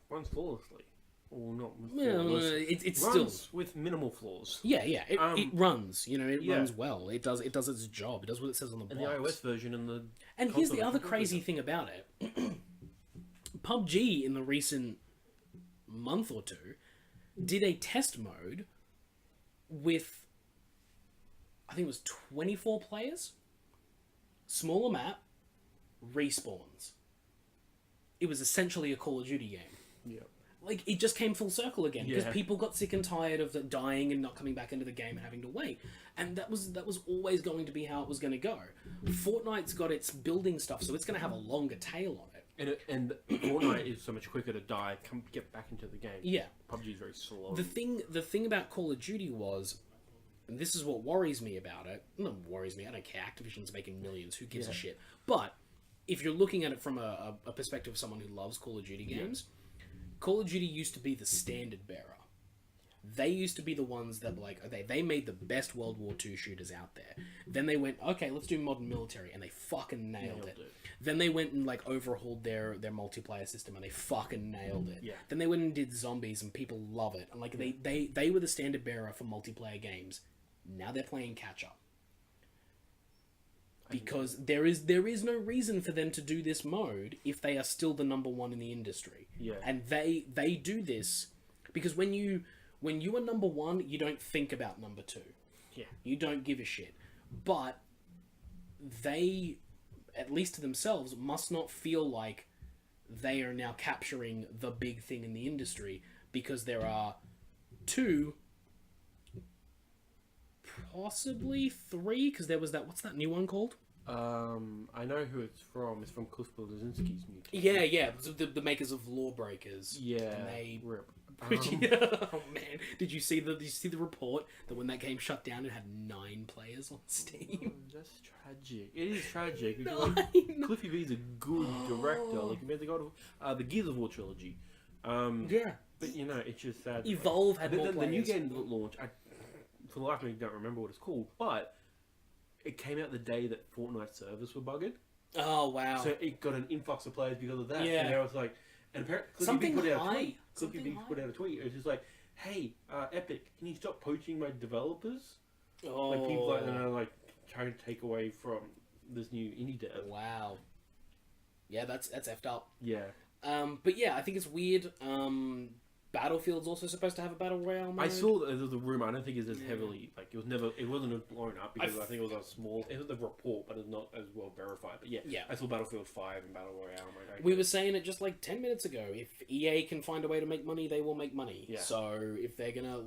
runs flawlessly. Well, not Well, flawless. it's runs still... with minimal flaws. Yeah. It runs. You know, it Yeah. runs well. It does its job. It does what it says on the box. And the iOS version and the... And here's the console other version crazy does thing about it. PUBG, in the recent month or two, did a test mode with, I think it was 24 players, smaller map, respawns. It was essentially a Call of Duty game. Yeah. Like, it just came full circle again, because Yeah. people got sick and tired of the dying and not coming back into the game and having to wait. And that was always going to be how it was going to go. Fortnite's got its building stuff, so it's going to have a longer tail on it. And Fortnite is so much quicker to die, get back into the game. Yeah. PUBG is very slow. The thing about Call of Duty was, and this is what worries me about it. Not worries me. I don't care. Activision's making millions. Who gives a shit? But if you're looking at it from a perspective of someone who loves Call of Duty games, Call of Duty used to be the standard bearer. They used to be the ones that were like, okay, they made the best World War II shooters out there. Then they went, okay, let's do modern military, and they fucking nailed it. Then they went and like overhauled their multiplayer system, and they fucking nailed it. Yeah. Then they went and did zombies, and people love it. And like they were the standard bearer for multiplayer games. Now they're playing catch up. Because there is no reason for them to do this mode if they are still the number one in the industry. Yeah. And they do this because when you are number one, you don't think about number two. Yeah. You don't give a shit. But they, at least to themselves, must not feel like they are now capturing the big thing in the industry, because there are 2, possibly 3, because there was that, what's that new one called? I know who it's from. It's from Cliff Blazinski's new game. Yeah. The makers of Lawbreakers. Yeah. And they... Rip. Oh man, did you see the report that when that game shut down, it had 9 players on Steam? That's tragic. It is tragic. No, Like, Cliffy B's a good director. Like, he made the Gears of War trilogy. Yeah. But you know, it's just sad. Evolve had more the new players. game that launched, for the life of me, don't remember what it's called, but it came out the day that Fortnite servers were bugged. Oh wow. So it got an influx of players because of that. Yeah. And I was like, and apparently Something put out a high. tweet. Something Cliffy B put out a tweet. It was just like, hey, Epic, can you stop poaching my developers? Oh. Like people like that are like trying to take away from this new indie dev. Wow. Yeah, that's effed up. Yeah. But yeah, I think it's weird. Battlefield's also supposed to have a battle royale mode. I saw that there was a rumor. I don't think it's as heavily like it wasn't blown up because I think it was a small. It was a report, but it's not as well verified. But yeah. I saw Battlefield 5 and Battle Royale. Like, we were saying it just like 10 minutes ago. If EA can find a way to make money, they will make money. Yeah. So if they're gonna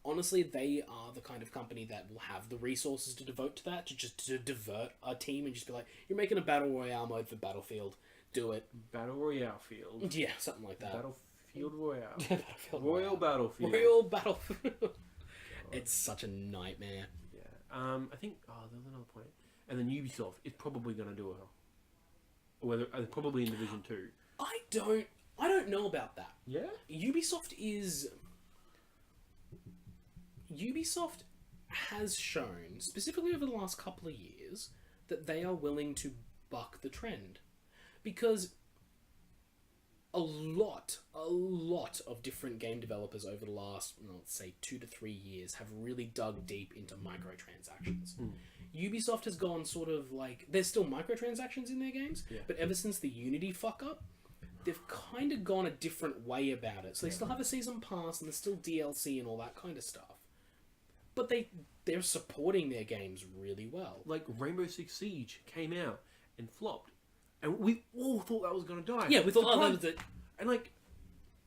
honestly, they are the kind of company that will have the resources to devote to that, to divert a team and just be like, you're making a battle royale mode for Battlefield, do it. Battle Royale Field. Yeah, something like that. Battlefield Royale. Battlefield Royal Battlefield. Royal Battlefield. It's such a nightmare. Yeah. I think. Oh, there's another point. And then Ubisoft is probably going to do probably in Division 2. I don't know about that. Yeah. Ubisoft has shown, specifically over the last couple of years, that they are willing to buck the trend. Because a lot of different game developers over the last, let's say, 2 to 3 years have really dug deep into microtransactions. Ubisoft has gone sort of like... There's still microtransactions in their games, but ever since the Unity fuck-up, they've kind of gone a different way about it. So they still have a season pass, and there's still DLC and all that kind of stuff. But they're supporting their games really well. Like Rainbow Six Siege came out and flopped. And we all thought that was going to die. Yeah, we thought, that was it. And like...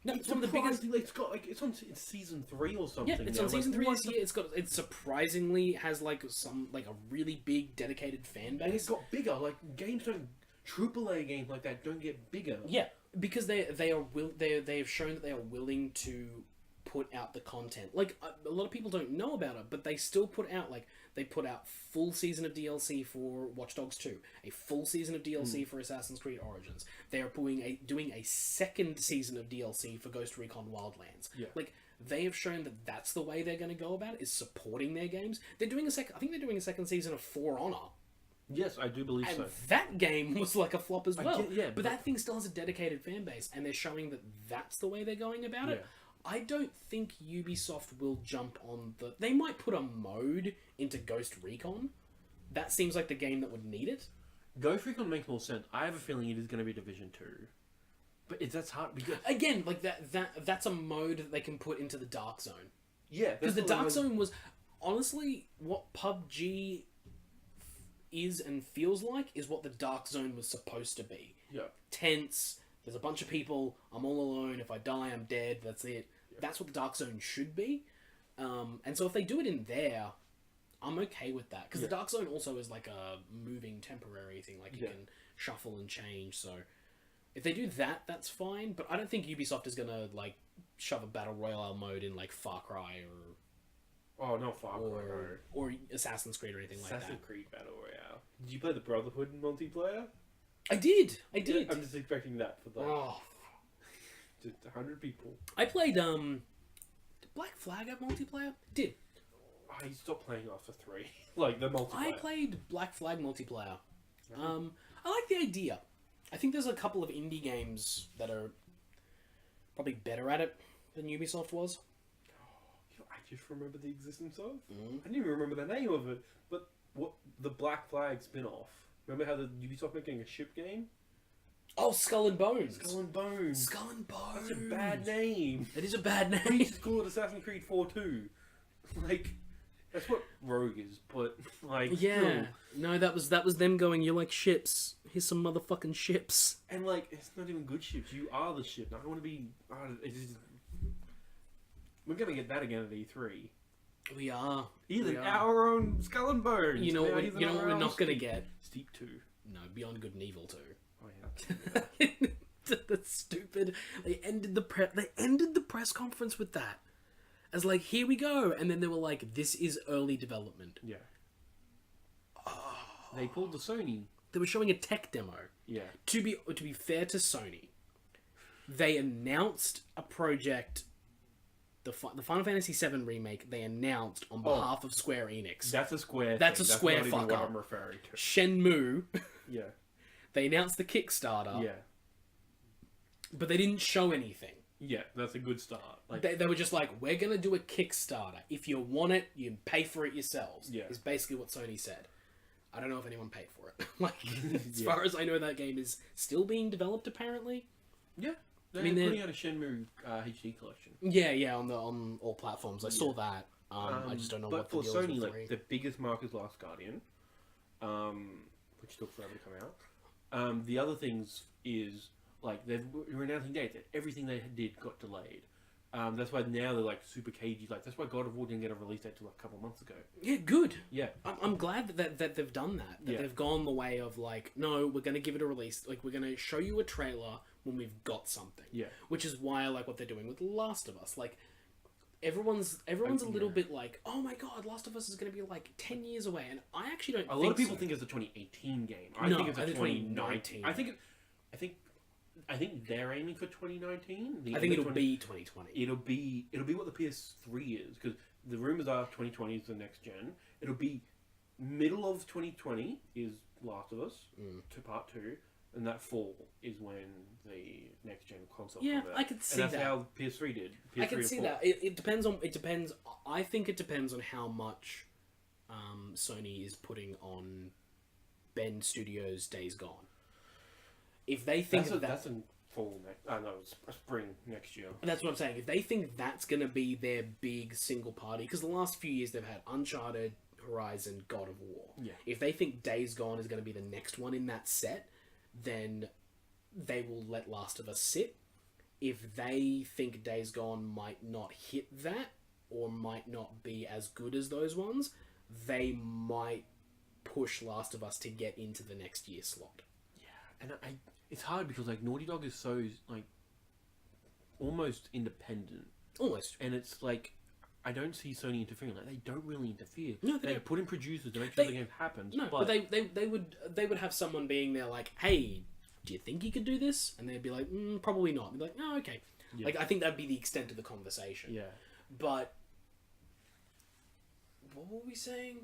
No, it's one of the biggest... It's on season 3 or something. Yeah, it's on season 3 this year. It surprisingly has like a really big dedicated fan base. And it's got bigger. Like games don't... AAA games like that don't get bigger. Yeah, because they have shown that they are willing to put out the content. Like a lot of people don't know about it, but they still put out they put out full season of DLC for Watch Dogs 2, a full season of DLC for Assassin's Creed Origins. They are doing a second season of DLC for Ghost Recon Wildlands. Yeah. Like they have shown that that's the way they're going to go about it, is supporting their games. They're doing I think they're doing a second season of For Honor. Yes, I do believe so. And that game was like a flop as well. But that thing still has a dedicated fan base, and they're showing that that's the way they're going about it. I don't think Ubisoft will jump on the... They might put a mode into Ghost Recon. That seems like the game that would need it. Ghost Recon makes more sense. I have a feeling it is going to be Division 2. But that's hard because... Again, like that's a mode that they can put into the Dark Zone. Yeah. Because the Dark Zone was... Honestly, what PUBG is and feels like is what the Dark Zone was supposed to be. Yeah. Tense. There's a bunch of people. I'm all alone. If I die, I'm dead. That's it. Yeah. That's what the Dark Zone should be. And so if they do it in there, I'm okay with that. Because the Dark Zone also is like a moving temporary thing. Like you can shuffle and change. So if they do that, that's fine. But I don't think Ubisoft is going to like shove a Battle Royale mode in like Far Cry or... Oh, not Far Cry. Or Assassin's Creed or anything like that. Assassin's Creed Battle Royale. Did you play the Brotherhood multiplayer? I did. Yeah, I'm just expecting that for just 100 people. I played did Black Flag have multiplayer? Did. I stopped playing after 3. Like the multiplayer. I played Black Flag multiplayer. I like the idea. I think there's a couple of indie games that are probably better at it than Ubisoft was. I just remember the existence of. I didn't even remember the name of it. But what the Black Flag spin-off. Remember how the Ubisoft making a ship game? Oh, Skull and Bones. Skull and Bones. Skull and Bones. That's a bad name. It is a bad name. We used to call it Assassin's Creed 4 too. Like, that's what Rogue is, but like... Yeah. No, that was them going, you like ships. Here's some motherfucking ships. And like, it's not even good ships. You are the ship. I don't want to be... We're going to get that again at E3. We are. Even our own Skull and Bones. You know what we're not going to get? Steep 2. No, Beyond Good and Evil 2. Oh, yeah. That's stupid. They ended the press conference with that. As like, here we go. And then they were like, this is early development. Yeah. Oh. They pulled the Sony. They were showing a tech demo. Yeah. To be fair to Sony, they announced a project... The Final Fantasy VII remake they announced on behalf of Square Enix. That's a Square. That's a Square fuck fuck up. up. I'm referring to Shenmue. Yeah. They announced the Kickstarter. Yeah. But they didn't show anything. Yeah, that's a good start. Like they were just like, we're gonna do a Kickstarter. If you want it, you pay for it yourselves. Yeah. Is basically what Sony said. I don't know if anyone paid for it. Like, as far as I know, that game is still being developed. Apparently. Yeah. They're putting out a Shenmue HD collection. Yeah, on all platforms. I saw that. I just don't know what the deal Sony, is with like the biggest mark is Last Guardian, which took forever to come out. The other things is like we're announcing dates. Everything they did got delayed. That's why now they're like super cagey. Like that's why God of War didn't get a release date till like a couple of months ago. Yeah, good. Yeah, I'm glad that they've done that. That they've gone the way of like, no, we're going to give it a release. Like we're going to show you a trailer when we've got something. Yeah, which is why I like what they're doing with Last of Us. Like everyone's a little bit like, oh my God, Last of Us is going to be like 10 years away, and I actually don't. A lot of people think it's a 2018 game. I think it's a 2019. I think they're aiming for 2019. I think it'll be 2020. It'll be what the PS3 is, because the rumors are 2020 is the next gen. It'll be middle of 2020 is Last of Us to part 2, and that fall is when the next gen console. Yeah, comes out. I could see that. And that's how PS3 did. PS3 I can see that. It depends. I think it depends on how much Sony is putting on Ben Studios' Days Gone. If they think that's in fall next. No, it's spring next year. That's what I'm saying. If they think that's going to be their big single party, because the last few years they've had Uncharted, Horizon, God of War. Yeah. If they think Days Gone is going to be the next one in that set, then they will let Last of Us sit. If they think Days Gone might not hit that, or might not be as good as those ones, they might push Last of Us to get into the next year slot. And it's hard because like Naughty Dog is so like almost independent. Almost. And it's like I don't see Sony interfering. Like they don't really interfere. No, they put in producers to make sure the game happens. No, but they would have someone being there like, hey, do you think you could do this? And they'd be like, probably not. They'd be like, oh, okay. Yeah. Like I think that'd be the extent of the conversation. Yeah. But what were we saying?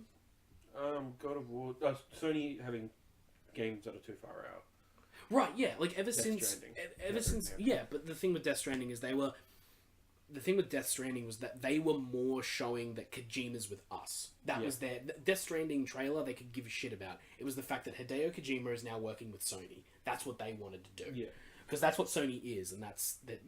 God of War. Sony having games that are too far out. Right, yeah, like ever since, Stranding. yeah. But the thing with Death Stranding is Death Stranding was that they were more showing that Kojima's with us. That was their Death Stranding trailer. They could give a shit about. It was the fact that Hideo Kojima is now working with Sony. That's what they wanted to do. Yeah, because that's what Sony is, and that's that.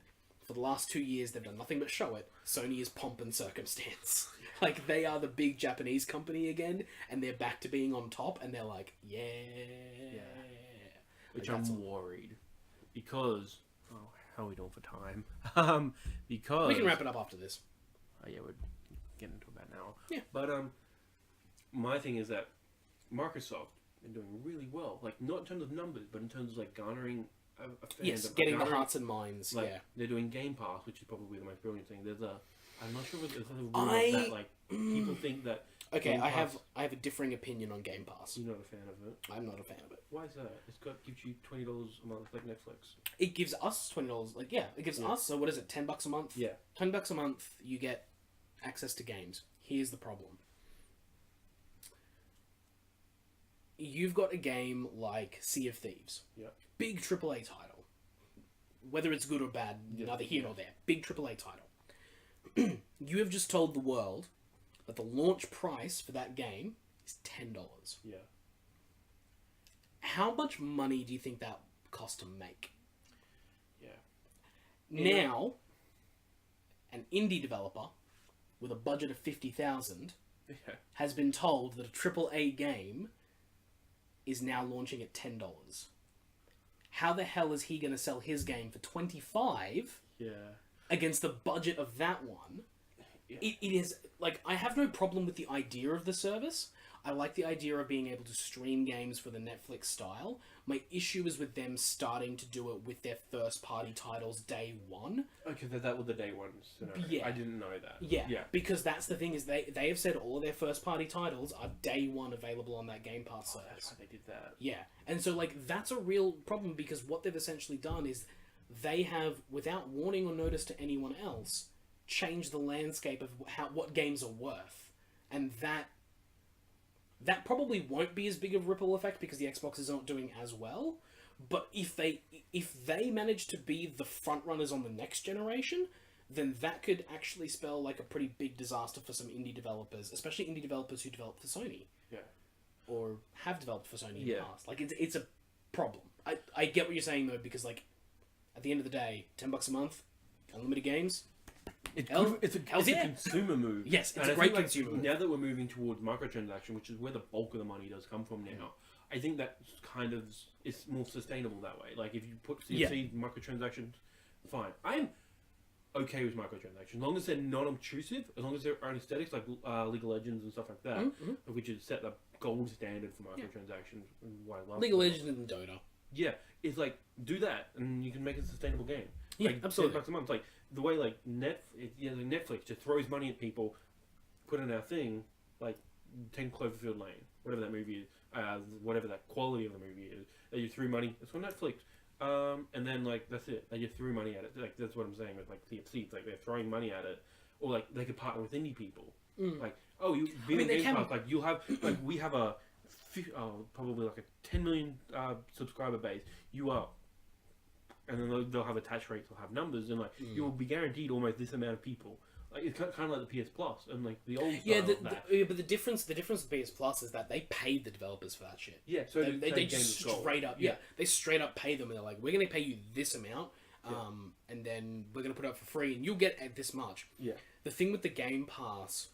For the last 2 years, they've done nothing but show it. Sony is pomp and circumstance. Like they are the big Japanese company again, and they're back to being on top. And they're like, yeah. Which I'm worried because how are we doing for time? Because we can wrap it up after this. Oh yeah, we're getting into about an hour. Yeah, but my thing is that Microsoft are doing really well. Like not in terms of numbers, but in terms of like garnering a fandom. Yes, getting the hearts and minds. Like, yeah, they're doing Game Pass, which is probably the most brilliant thing. I'm not sure if there's a rumor that like people think that. Okay, I have a differing opinion on Game Pass. You're not a fan of it. I'm not a fan of it. Why is that? Gives you $20 a month like Netflix. It gives us $20. Like it gives us. So what is it? $10 a month. Yeah, $10 a month. You get access to games. Here's the problem. You've got a game like Sea of Thieves. Yeah. Big AAA title. Whether it's good or bad, neither here nor there. Big AAA title. You have just told the world that the launch price for that game is $10. Yeah. How much money do you think that cost to make? Yeah. Now, an indie developer with a budget of $50,000 has been told that a AAA game is now launching at $10. How the hell is he going to sell his game for $25? Yeah. Against the budget of that one? Yeah. It is like I have no problem with the idea of the service. I like the idea of being able to stream games for the Netflix style. My issue is with them starting to do it with their first party titles day one. Okay, that was the day one scenario. Yeah. I didn't know that. Yeah, because that's the thing is they have said all of their first party titles are day one available on that Game Pass service. That's why they did that. Yeah, and so like that's a real problem because what they've essentially done is they have, without warning or notice to anyone else, changed the landscape of what games are worth, and that probably won't be as big of a ripple effect because the Xboxes aren't doing as well. But if they manage to be the front runners on the next generation, then that could actually spell like a pretty big disaster for some indie developers, especially indie developers who develop for Sony. Yeah. Or have developed for Sony in the past. Like it's a problem. I get what you're saying though, because like At the end of the day, $10 a month, unlimited games. It's Hell- it's a hell's yeah. consumer move. Yes, it's And a I great think, consumer move. Now that we're moving towards microtransaction, which is where the bulk of the money does come from now, I think that kind of is more sustainable that way. Like if you put CFC microtransactions, fine. I'm okay with microtransactions as long as they're not obtrusive, as long as their own aesthetics, like League of Legends and stuff like that, which is set the gold standard for microtransactions. And why I love League of Legends and Dota. Yeah, it's like do that, and you can make it a sustainable game. Yeah, like, absolutely. $10 a month, like the way like Netflix just throws money at people, put in our thing, like 10 Cloverfield Lane, whatever that movie is, whatever that quality of the movie is. They just threw money. It's on Netflix, and then like that's it. They just threw money at it. Like that's what I'm saying with like CFC. It's like they're throwing money at it, or like they could partner with indie people. Like you be in Game Pass. Like you'll have like we have a probably like a 10 million subscriber base. You are. And then they'll have attach rates, they'll have numbers, and like you'll be guaranteed almost this amount of people. Like it's kind of like the PS Plus and like the old style but the difference with PS Plus is that they paid the developers for that shit. Yeah, so they just straight up they straight up pay them, and they're like, we're gonna pay you this amount, and then we're gonna put it up for free, and you'll get at this much. Yeah. The thing with the Game Pass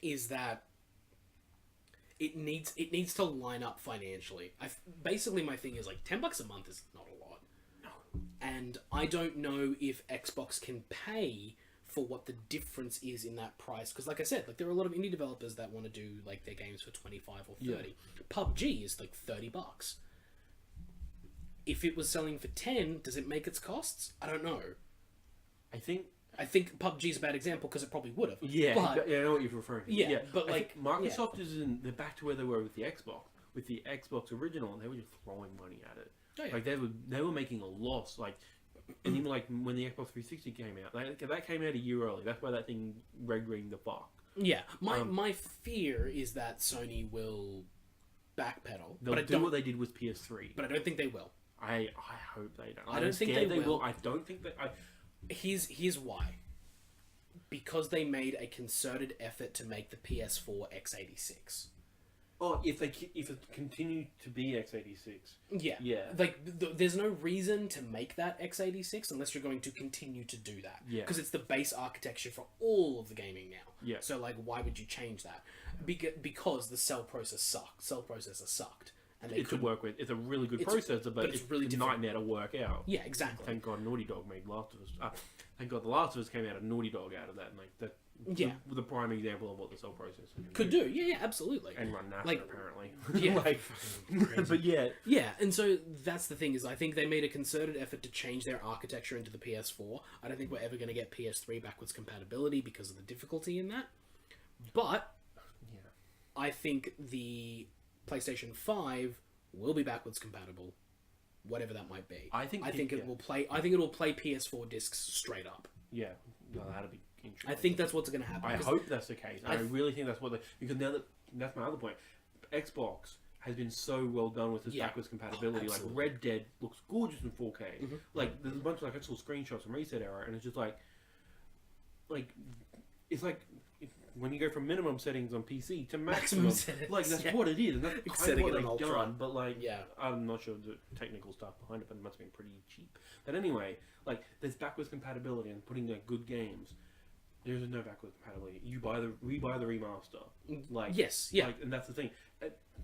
is that it needs to line up financially. Basically my thing is like $10 a month is not a lot. No. And I don't know if Xbox can pay for what the difference is in that price, because like I said, like there are a lot of indie developers that want to do like their games for 25 or 30. Yeah. PUBG is like $30. If it was selling for 10, does it make its costs? I don't know. I think PUBG's a bad example because it probably would have. Yeah, but, I know what you're referring to. Yeah, but like Microsoft they're back to where they were with the Xbox. With the Xbox original, and they were just throwing money at it. Oh, yeah. Like they were making a loss. Like, and even like when the Xbox 360 came out, that came out a year early. That's why that thing red-ringed the fuck. Yeah, my fear is that Sony will backpedal. They'll do what they did with PS3, but I don't think they will. I hope they don't. I don't think they will. I don't think they. Here's why. Because they made a concerted effort to make the PS4 x86. Oh, if it continued to be x86. Yeah. Like there's no reason to make that x86 unless you're going to continue to do that. Yeah. Because it's the base architecture for all of the gaming now. Yeah. So like, why would you change that? Because the cell processor sucked. And to work with. It's a really good processor, but it's really a nightmare to work out. Yeah, exactly. Thank God Naughty Dog made Last of Us. Thank God The Last of Us came out of Naughty Dog out of that. And like that. Yeah. The prime example of what the cell processor could do. Yeah, absolutely. And run NASA, like, apparently. Yeah. But yeah. Yeah, and so that's the thing is I think they made a concerted effort to change their architecture into the PS4. I don't think we're ever going to get PS3 backwards compatibility because of the difficulty in that. But I think the PlayStation 5 will be backwards compatible, whatever that might be. I think it will play PS4 discs straight up. Yeah, well, that'll be interesting. I think that's what's going to happen. I hope that's the case. I really think that's because now that's my other point. Xbox has been so well done with this backwards compatibility. Like Red Dead looks gorgeous in 4K. Mm-hmm. Like there's a bunch of like actual screenshots from Reset Era, and it's just like it's like when you go from minimum settings on PC to maximum settings. Like that's what it is, and that's kind of what they've done. But like, I'm not sure the technical stuff behind it, but it must have been pretty cheap. But anyway, like there's backwards compatibility and putting like good games. There's no backwards compatibility. We buy the remaster. Like and that's the thing.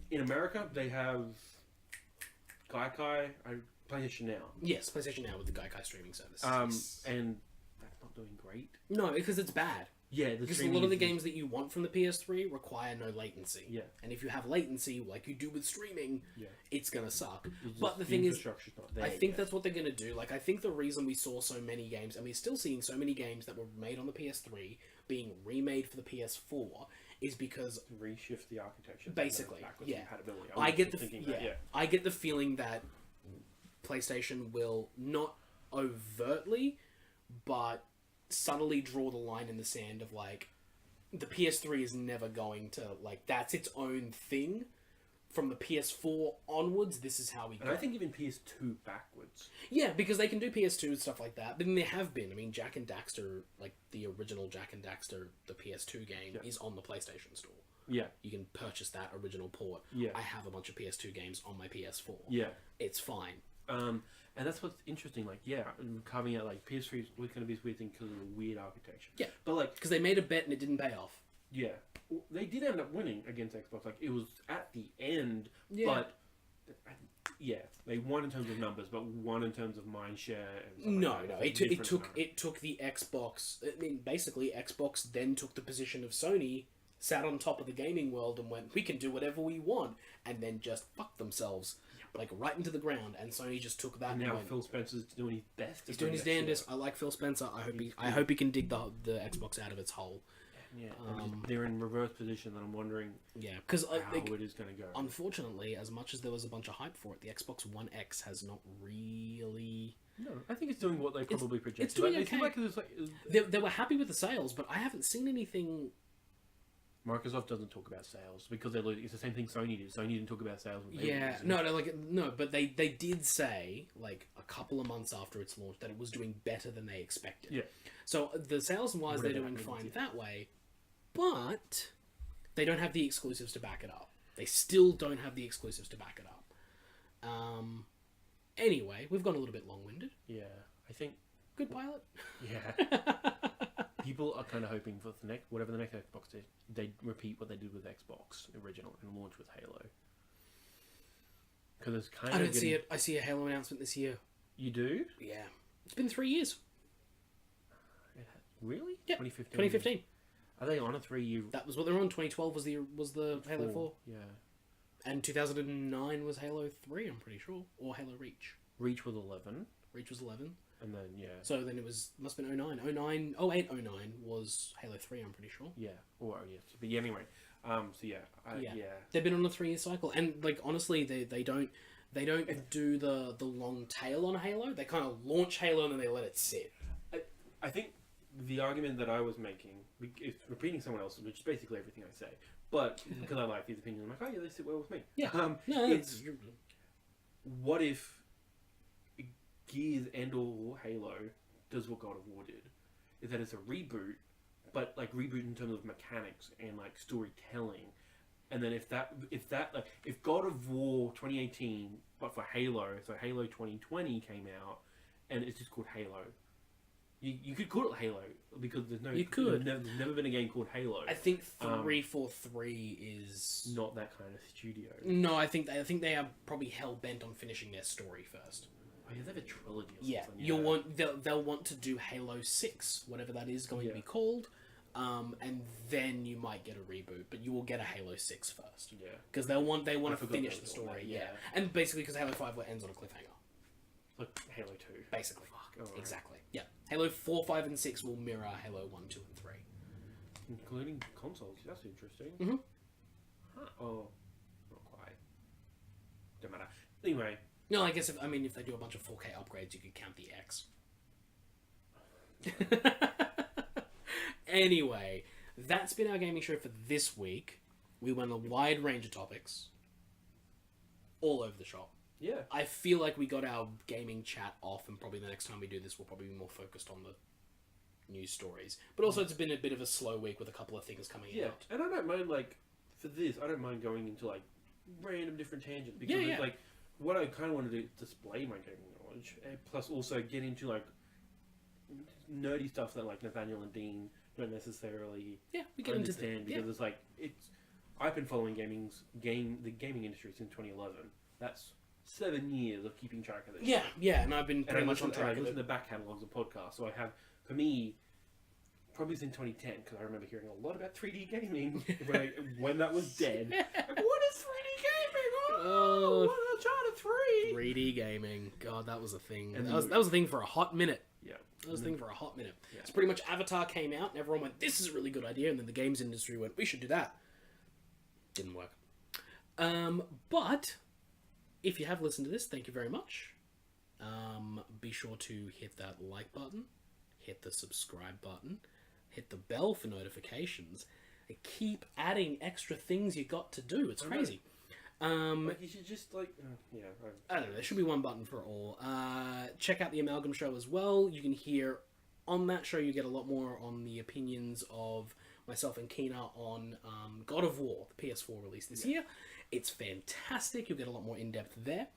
In America, they have Gaikai, PlayStation Now. Yes, PlayStation Now with the Gaikai streaming service. And that's not doing great. No, because it's bad. Yeah, because a lot of the games that you want from the PS3 require no latency. Yeah. And if you have latency, like you do with streaming, it's going to suck. But the thing is, not there I think that's what they're going to do. Like, I think the reason we saw so many games, and we're still seeing so many games that were made on the PS3 being remade for the PS4, is because... Reshift the architecture. Basically, compatibility. I get the feeling that PlayStation will not overtly, but subtly draw the line in the sand of like the PS3 is never going to like that's its own thing. From the PS4 onwards, this is how we go. And I think even PS2 backwards. Yeah, because they can do PS2 and stuff like that. But then there have been. I mean, Jak and Daxter, like the original Jak and Daxter, the PS2 game, is on the PlayStation Store. Yeah. You can purchase that original port. Yeah. I have a bunch of PS2 games on my PS4. Yeah. It's fine. And that's what's interesting. Like, yeah, carving out like PS3 was going to be this weird thing because of the weird architecture. Yeah, but like because they made a bet and it didn't pay off. Yeah, they did end up winning against Xbox. Like it was at the end, Yeah. but yeah, they won in terms of numbers, but won in terms of mind share. And No, it took the Xbox. I mean, basically, Xbox then took the position of Sony, sat on top of the gaming world, and went, "We can do whatever we want," and then just fucked themselves, like right into the ground. And Sony just took that. And now went, Phil Spencer's doing his best. He's doing his damnedest. I like Phil Spencer. I hope he can dig the Xbox out of its hole. Yeah, they're in reverse position, and I'm wondering. Yeah, because how it is going to go. Unfortunately, as much as there was a bunch of hype for it, the Xbox One X has not really. No, I think it's doing what they probably projected. It's doing okay. They were happy with the sales, but I haven't seen anything. Microsoft doesn't talk about sales because it's the same thing Sony did. Sony didn't talk about sales. But they did say like a couple of months after its launch that it was doing better than they expected. Yeah. So the sales wise, they're doing fine that way, but they don't have the exclusives to back it up. They still don't have the exclusives to back it up. Anyway, we've gone a little bit long-winded. Yeah, I think good pilot. Yeah. People are kind of hoping for whatever the next Xbox is, they repeat what they did with Xbox original and launch with Halo. Because it's kind of. I don't see it. I see a Halo announcement this year. You do? Yeah. It's been 3 years. Really? Yeah. 2015. Are they on a 3-year? That was what they were on. 2012 was the Halo 4. Yeah. And 2009 was Halo 3. I'm pretty sure, or Halo Reach. Reach was 11. Reach was 11. And then, yeah. So then it must have been 09. 08, 09 was Halo 3, I'm pretty sure. Yeah. Or, yes. But yeah, anyway. So yeah. Yeah. They've been on a 3-year cycle. And, like, honestly, they don't do the long tail on Halo. They kind of launch Halo and then they let it sit. I think the argument that I was making is repeating someone else, which is basically everything I say. But because I like his opinion, I'm like, oh yeah, they sit well with me. Yeah. It's what if Gears and or Halo does what God of War did, is that it's a reboot, but like reboot in terms of mechanics and like storytelling, and then if God of War 2018, but for Halo, so Halo 2020 came out, and it's just called Halo. You could call it Halo because there's never been a game called Halo. I think 343 is not that kind of studio. No, I think they are probably hell bent on finishing their story first. Oh, yeah, they have a trilogy or something. Yeah, they'll want to do Halo 6, whatever that is going to be called, and then you might get a reboot, but you will get a Halo 6 first. Yeah, because they want to finish the story. Yeah, and basically because Halo 5 ends on a cliffhanger. Like Halo 2, basically. Fuck. Right. Exactly. Yeah, Halo 4, 5, and 6 will mirror Halo 1, 2, and 3, including consoles. That's interesting. Mm-hmm. Huh. Oh, not quite. Don't matter. Anyway. No, I guess if they do a bunch of 4K upgrades, you could count the X. Anyway, that's been our gaming show for this week. We went a wide range of topics, all over the shop. Yeah. I feel like we got our gaming chat off, and probably the next time we do this, we'll probably be more focused on the news stories. But also, it's been a bit of a slow week with a couple of things coming out. And I don't mind, like, for this, I don't mind going into, like, random different tangents. Because, it's like, what I kind of want to do is display my gaming knowledge, plus also get into, like, nerdy stuff that, like, Nathaniel and Dean don't necessarily understand. Because it's like, I've been following the gaming industry since 2011. That's 7 years of keeping track of this. Yeah, and I've been pretty much on track of it. I listen to the back catalogs of podcasts, so I have, for me, probably since 2010, because I remember hearing a lot about 3D gaming when that was dead. Like, what is 3D gaming? Oh, what Uncharted 3? 3D gaming. God, that was a thing. And that was a thing for a hot minute. Yeah. That was a thing for a hot minute. Yeah. It's pretty much Avatar came out, and everyone went, this is a really good idea, and then the games industry went, we should do that. Didn't work. But if you have listened to this, thank you very much. Be sure to hit that like button, hit the subscribe button, hit the bell for notifications, and keep adding extra things you got to do. It's crazy. Like you should just I don't know. There should be one button for all. Check out the Amalgam Show as well. You can hear on that show. You get a lot more on the opinions of myself and Keena on God of War, the PS4 release this year. It's fantastic. You'll get a lot more in depth there.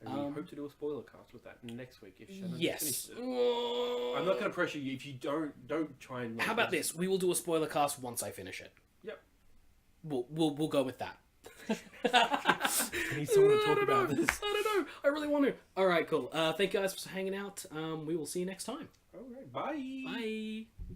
And we hope to do a spoiler cast with that next week if Shannon Yes. finishes it. I'm not going to pressure you if you don't try and. How about this? We will do a spoiler cast once I finish it. Yep. We'll go with that. I need someone to talk about this. I don't know. I really want to. All right, cool. Thank you guys for hanging out. We will see you next time. All right. Bye. Bye.